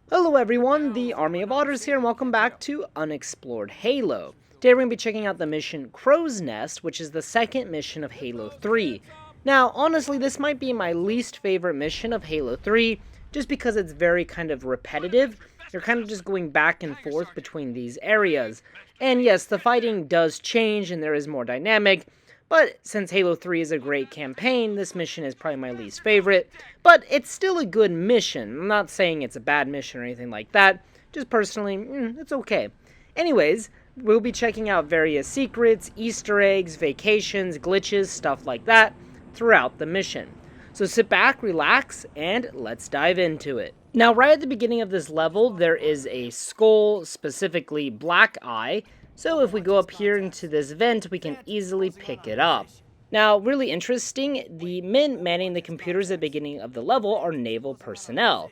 Hello everyone, the Army of Otters here, and welcome back to Unexplored Halo. Today we're going to be checking out the mission Crow's Nest, which is the second mission of Halo 3. Now, honestly, this might be my least favorite mission of Halo 3, just because it's very kind of repetitive. You're kind of just going back and forth between these areas. And yes, the fighting does change and there is more dynamic, but since Halo 3 is a great campaign, this mission is probably my least favorite. But it's still a good mission. I'm not saying it's a bad mission or anything like that. Just personally, it's okay. Anyways, we'll be checking out various secrets, Easter eggs, vacations, glitches, stuff like that throughout the mission. So sit back, relax, and let's dive into it. Now, right at the beginning of this level, there is a skull, specifically Black Eye. So if we go up here into this vent, we can easily pick it up. Now, really interesting, the men manning the computers at the beginning of the level are naval personnel,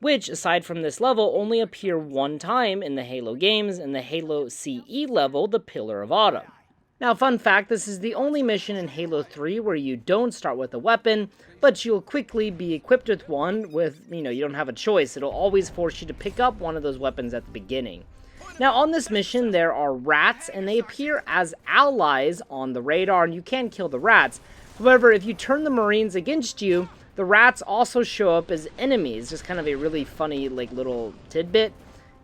which, aside from this level, only appear one time in the Halo games in the Halo CE level, the Pillar of Autumn. Now, fun fact, this is the only mission in Halo 3 where you don't start with a weapon, but you'll quickly be equipped with one with, you don't have a choice. It'll always force you to pick up one of those weapons at the beginning. Now, on this mission, there are rats, and they appear as allies on the radar, and you can kill the rats. However, if you turn the Marines against you, the rats also show up as enemies. Just kind of a really funny, little tidbit.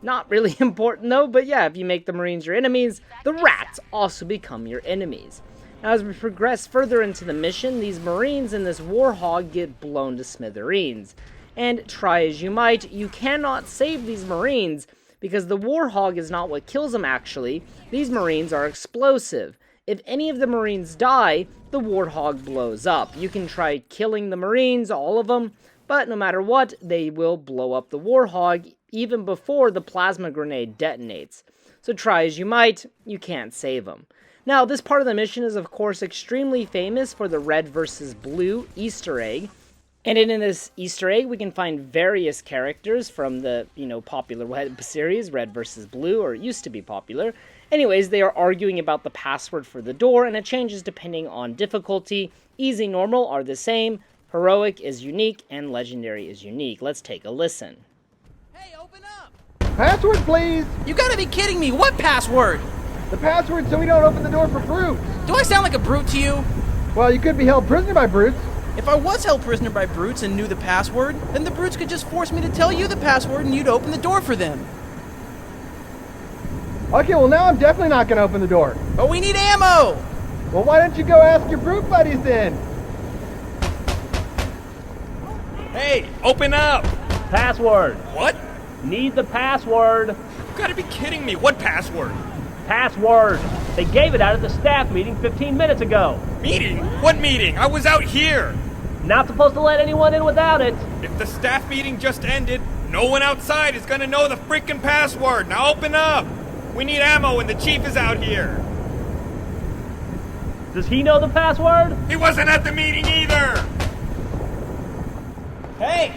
Not really important, though, but yeah, if you make the Marines your enemies, the rats also become your enemies. Now, as we progress further into the mission, these Marines and this Warhog get blown to smithereens. And try as you might, you cannot save these Marines, because the Warhog is not what kills them actually. These Marines are explosive. If any of the Marines die, the Warthog blows up. You can try killing the Marines, all of them, but no matter what, they will blow up the Warthog even before the plasma grenade detonates. So try as you might, you can't save them. Now, this part of the mission is of course extremely famous for the red versus blue Easter egg. And in this Easter egg, we can find various characters from the, popular web series, Red vs. Blue, or it used to be popular. Anyways, they are arguing about the password for the door, and it changes depending on difficulty. Easy, normal are the same, heroic is unique, and legendary is unique. Let's take a listen. Hey, open up! Password, please! You gotta be kidding me! What password? The password so we don't open the door for brutes. Do I sound like a brute to you? Well, you could be held prisoner by brutes. If I was held prisoner by brutes and knew the password, then the brutes could just force me to tell you the password and you'd open the door for them. Okay, well now I'm definitely not going to open the door. But we need ammo! Well, why don't you go ask your brute buddies then? Hey, open up! Password. What? Need the password. You gotta be kidding me. What password? Password. They gave it out at the staff meeting 15 minutes ago. Meeting? What meeting? I was out here! Not supposed to let anyone in without it. If the staff meeting just ended, no one outside is gonna know the freaking password. Now open up! We need ammo and the chief is out here. Does he know the password? He wasn't at the meeting either! Hey!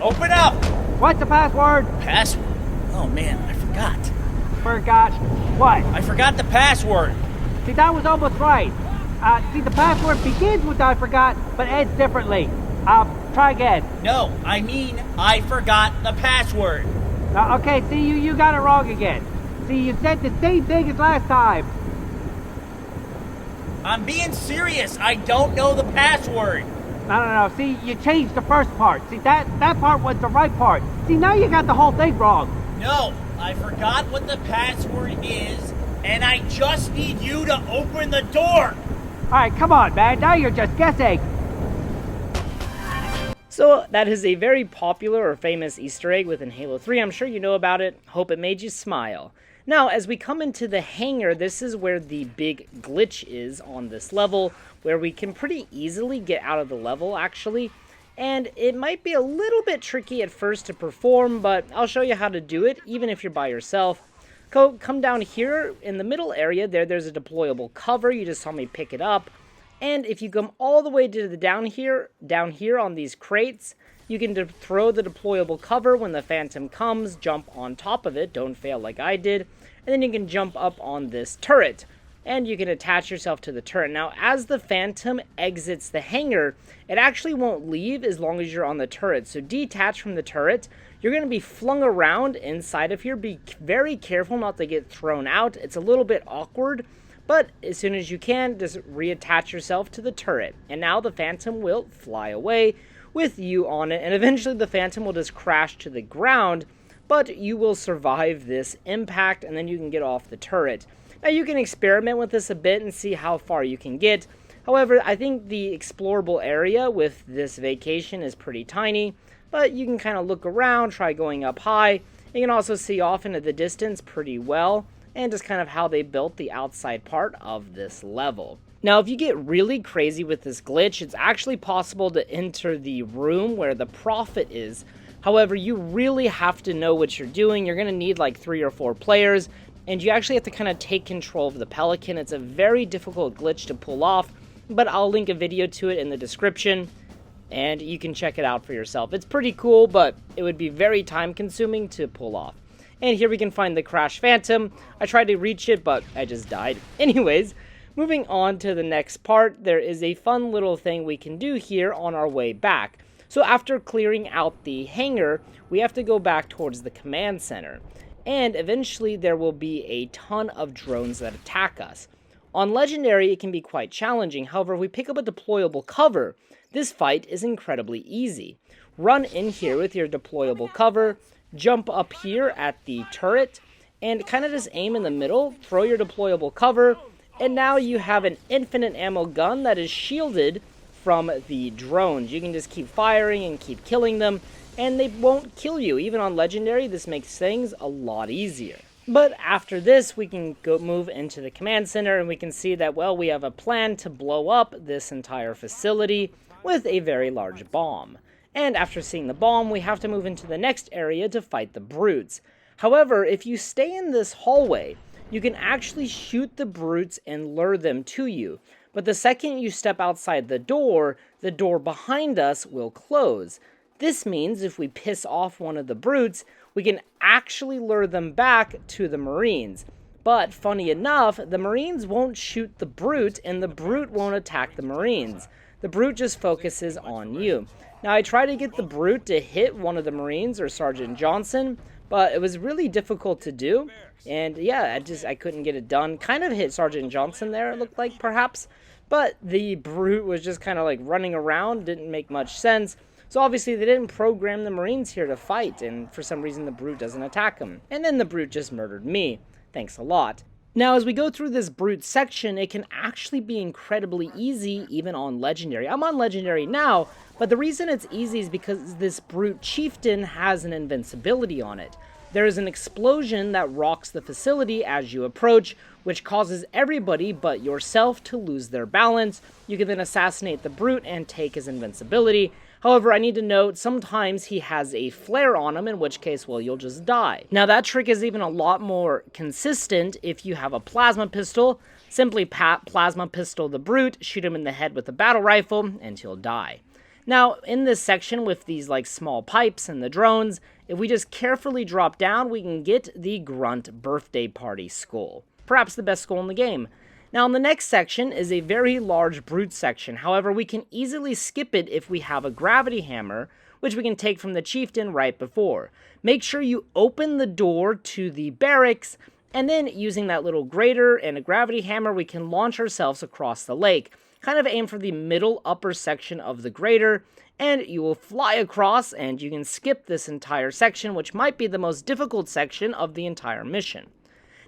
Open up! What's the password? Password? Oh man, I forgot. Forgot what? I forgot the password. See, that was almost right. See, the password begins with I forgot, but ends differently. Try again. No, I mean I forgot the password. Okay, see, you got it wrong again. See, you said the same thing as last time. I'm being serious. I don't know the password. No. See, you changed the first part. See, that part was the right part. See, now you got the whole thing wrong. No, I forgot what the password is, and I just need you to open the door. All right, come on, man. Now you're just guessing. So that is a very popular or famous Easter egg within Halo 3. I'm sure you know about it. Hope it made you smile. Now, as we come into the hangar, this is where the big glitch is on this level, where we can pretty easily get out of the level, actually. And it might be a little bit tricky at first to perform, but I'll show you how to do it, even if you're by yourself. Come down here in the middle area, there's a deployable cover. You just saw me pick it up. And if you come all the way to the down here on these crates, you can throw the deployable cover when the Phantom comes, jump on top of it, don't fail like I did, and then you can jump up on this turret. and you can attach yourself to the turret. Now, as the Phantom exits the hangar, it actually won't leave as long as you're on the turret. So detach from the turret, you're going to be flung around inside of here. Be very careful not to get thrown out. It's a little bit awkward, but as soon as you can, just reattach yourself to the turret. And now the Phantom will fly away with you on it, and eventually the Phantom will just crash to the ground, but you will survive this impact, and then you can get off the turret. Now you can experiment with this a bit and see how far you can get. However, I think the explorable area with this vacation is pretty tiny, but you can kind of look around, try going up high. You can also see off into the distance pretty well, and just kind of how they built the outside part of this level. Now, if you get really crazy with this glitch, it's actually possible to enter the room where the Prophet is. However, you really have to know what you're doing. You're going to need like 3 or 4 players, and you actually have to kind of take control of the Pelican. It's a very difficult glitch to pull off, but I'll link a video to it in the description, and you can check it out for yourself. It's pretty cool, but it would be very time-consuming to pull off. And here we can find the Crash Phantom. I tried to reach it, but I just died. Anyways, moving on to the next part, there is a fun little thing we can do here on our way back. So after clearing out the hangar, we have to go back towards the command center. And eventually there will be a ton of drones that attack us. On Legendary, it can be quite challenging. However, if we pick up a deployable cover, this fight is incredibly easy. Run in here with your deployable cover, jump up here at the turret, and kind of just aim in the middle, throw your deployable cover, and now you have an infinite ammo gun that is shielded from the drones. You can just keep firing and keep killing them, and they won't kill you. Even on Legendary, this makes things a lot easier. But after this, we can go move into the command center, and we can see that, well, we have a plan to blow up this entire facility with a very large bomb. And after seeing the bomb, we have to move into the next area to fight the brutes. However, if you stay in this hallway, you can actually shoot the brutes and lure them to you. But the second you step outside the door behind us will close. This means if we piss off one of the brutes, we can actually lure them back to the Marines. But funny enough, the Marines won't shoot the brute, and the brute won't attack the Marines. The brute just focuses on you. Now, I tried to get the brute to hit one of the Marines or Sergeant Johnson, but it was really difficult to do. And yeah, I couldn't get it done. Kind of hit Sergeant Johnson there, it looked like, perhaps. But the brute was just kind of like running around, didn't make much sense. So obviously they didn't program the Marines here to fight, and for some reason the brute doesn't attack them. And then the brute just murdered me. Thanks a lot. Now, as we go through this brute section, it can actually be incredibly easy, even on Legendary. I'm on Legendary now, but the reason it's easy is because this brute chieftain has an invincibility on it. There is an explosion that rocks the facility as you approach, which causes everybody but yourself to lose their balance. You can then assassinate the brute and take his invincibility. However, I need to note, sometimes he has a flare on him, in which case, well, you'll just die. Now, that trick is even a lot more consistent if you have a plasma pistol. Simply plasma pistol the brute, shoot him in the head with a battle rifle, and he'll die. Now, in this section with these like small pipes and the drones, if we just carefully drop down, we can get the Grunt birthday party skull. Perhaps the best skull in the game. Now, in the next section is a very large brute section. However, we can easily skip it if we have a gravity hammer, which we can take from the chieftain right before. Make sure you open the door to the barracks, and then using that little grater and a gravity hammer, we can launch ourselves across the lake. Kind of aim for the middle upper section of the grater, and you will fly across, and you can skip this entire section, which might be the most difficult section of the entire mission.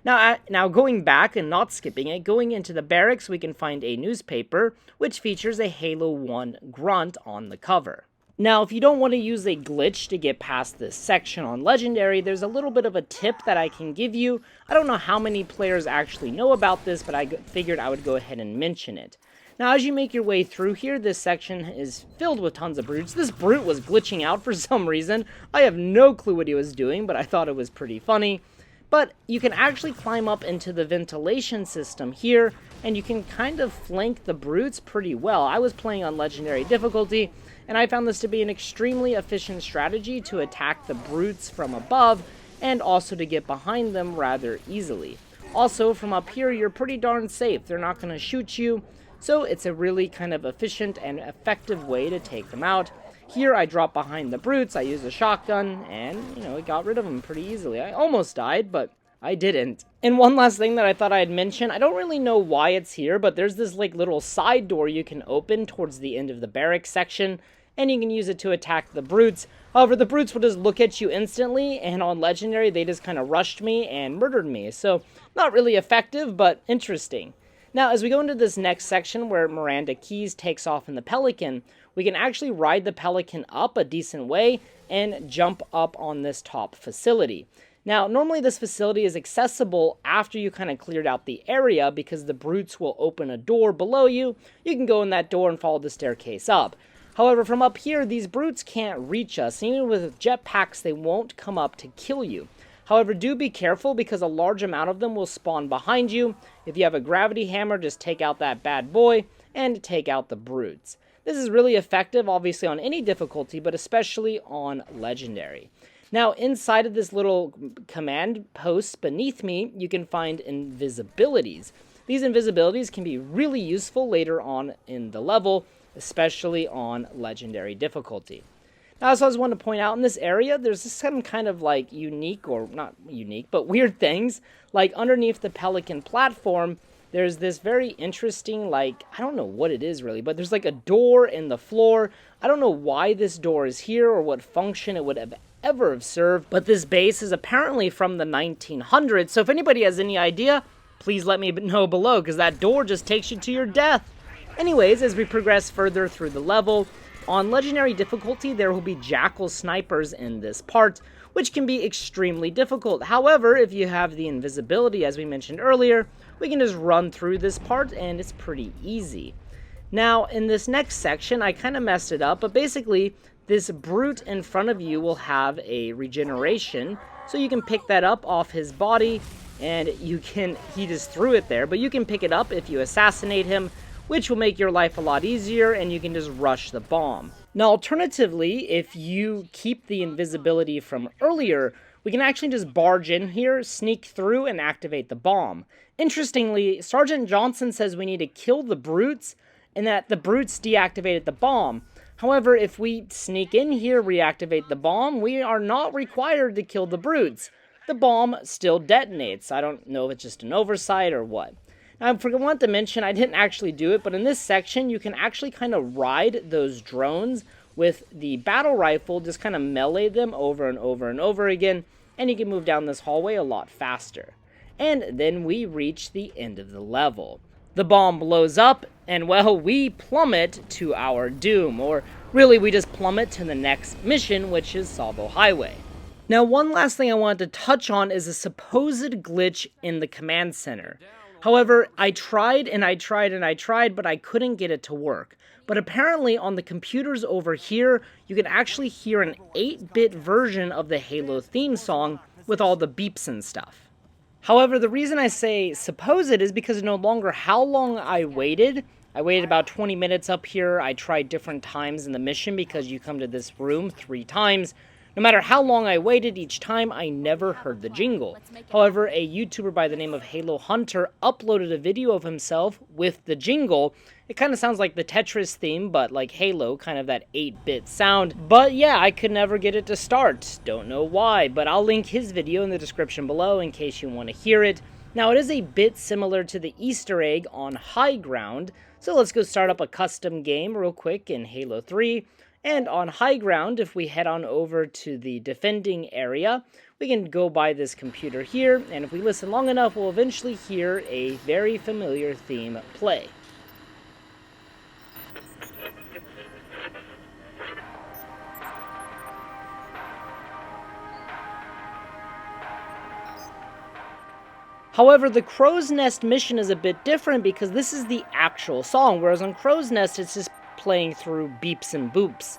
Now going back and not skipping it, going into the barracks, we can find a newspaper, which features a Halo 1 grunt on the cover. Now, if you don't want to use a glitch to get past this section on Legendary, there's a little bit of a tip that I can give you. I don't know how many players actually know about this, but I figured I would go ahead and mention it. Now, as you make your way through here, this section is filled with tons of brutes. This brute was glitching out for some reason. I have no clue what he was doing, but I thought it was pretty funny. But you can actually climb up into the ventilation system here, and you can kind of flank the brutes pretty well. I was playing on Legendary difficulty, and I found this to be an extremely efficient strategy to attack the brutes from above, and also to get behind them rather easily. Also, from up here, you're pretty darn safe. They're not going to shoot you, so it's a really kind of efficient and effective way to take them out. Here I dropped behind the brutes, I used a shotgun, and, it got rid of them pretty easily. I almost died, but I didn't. And one last thing that I thought I'd mention, I don't really know why it's here, but there's this little side door you can open towards the end of the barracks section, and you can use it to attack the brutes. However, the brutes will just look at you instantly, and on Legendary, they just kind of rushed me and murdered me. So, not really effective, but interesting. Now, as we go into this next section where Miranda Keys takes off in the Pelican, we can actually ride the Pelican up a decent way and jump up on this top facility. Now, normally this facility is accessible after you kind of cleared out the area because the brutes will open a door below you. You can go in that door and follow the staircase up. However, from up here, these brutes can't reach us. Even with jetpacks, they won't come up to kill you. However, do be careful because a large amount of them will spawn behind you. If you have a gravity hammer, just take out that bad boy and take out the brutes. This is really effective, obviously, on any difficulty, but especially on Legendary. Now, inside of this little command post beneath me, you can find invisibilities. These invisibilities can be really useful later on in the level, especially on Legendary difficulty. Now, as I was wanting to point out, in this area, there's some kind of unique, or not unique, but weird things. Like underneath the Pelican platform, there's this very interesting, I don't know what it is really, but there's a door in the floor. I don't know why this door is here or what function it would have ever have served, but this base is apparently from the 1900s, so if anybody has any idea, please let me know below, because that door just takes you to your death. Anyways, as we progress further through the level, on Legendary difficulty, there will be Jackal snipers in this part, which can be extremely difficult. However, if you have the invisibility, as we mentioned earlier, we can just run through this part, and it's pretty easy. Now, in this next section, I kind of messed it up, but basically, this brute in front of you will have a regeneration, so you can pick that up off his body, and he just threw it there, but you can pick it up if you assassinate him, which will make your life a lot easier, and you can just rush the bomb. Now, alternatively, if you keep the invisibility from earlier, we can actually just barge in here, sneak through, and activate the bomb. Interestingly, Sergeant Johnson says we need to kill the brutes, and that the brutes deactivated the bomb. However, if we sneak in here, reactivate the bomb, we are not required to kill the brutes. The bomb still detonates. I don't know if it's just an oversight or what. Now, I forgot to mention, I didn't actually do it, but in this section, you can actually kind of ride those drones with the battle rifle, just kind of melee them over and over and over again, and you can move down this hallway a lot faster. And then we reach the end of the level. The bomb blows up, and well, we plummet to our doom, or really we just plummet to the next mission, which is Salvo Highway. Now, one last thing I wanted to touch on is a supposed glitch in the command center. However, I tried and I tried and I tried, but I couldn't get it to work. But apparently on the computers over here, you can actually hear an 8-bit version of the Halo theme song with all the beeps and stuff. However, the reason I say supposed is because no longer how long I waited about 20 minutes up here. I tried different times in the mission because you come to this room 3 times. No matter how long I waited each time, I never heard the jingle. However, a YouTuber by the name of Halo Hunter uploaded a video of himself with the jingle. It kind of sounds like the Tetris theme, but like Halo, kind of that 8-bit sound. But yeah, I could never get it to start. Don't know why, but I'll link his video in the description below in case you want to hear it. Now, it is a bit similar to the Easter egg on High Ground, so let's go start up a custom game real quick in Halo 3. And on High Ground, if we head on over to the defending area, we can go by this computer here, and if we listen long enough, we'll eventually hear a very familiar theme play. However, the Crow's Nest mission is a bit different because this is the actual song, whereas on Crow's Nest, it's just playing through beeps and boops.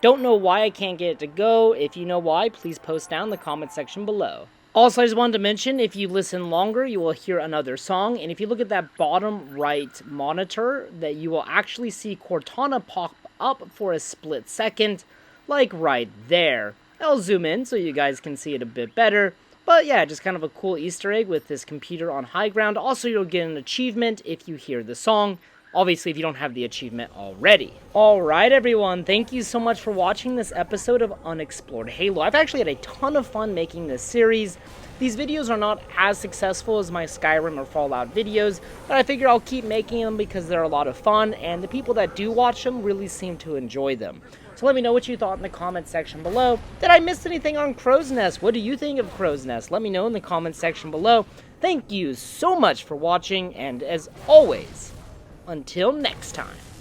Don't know why I can't get it to go. If you know why, please post down in the comment section below. Also, I just wanted to mention, if you listen longer, you will hear another song, and if you look at that bottom right monitor, that you will actually see Cortana pop up for a split second, like right there. I'll zoom in so you guys can see it a bit better. But yeah, just kind of a cool Easter egg with this computer on High Ground. Also, you'll get an achievement if you hear the song. Obviously, if you don't have the achievement already. Alright everyone, thank you so much for watching this episode of Unexplored Halo. I've actually had a ton of fun making this series. These videos are not as successful as my Skyrim or Fallout videos, but I figure I'll keep making them because they're a lot of fun, and the people that do watch them really seem to enjoy them. So let me know what you thought in the comment section below. Did I miss anything on Crow's Nest? What do you think of Crow's Nest? Let me know in the comment section below. Thank you so much for watching, and as always, until next time.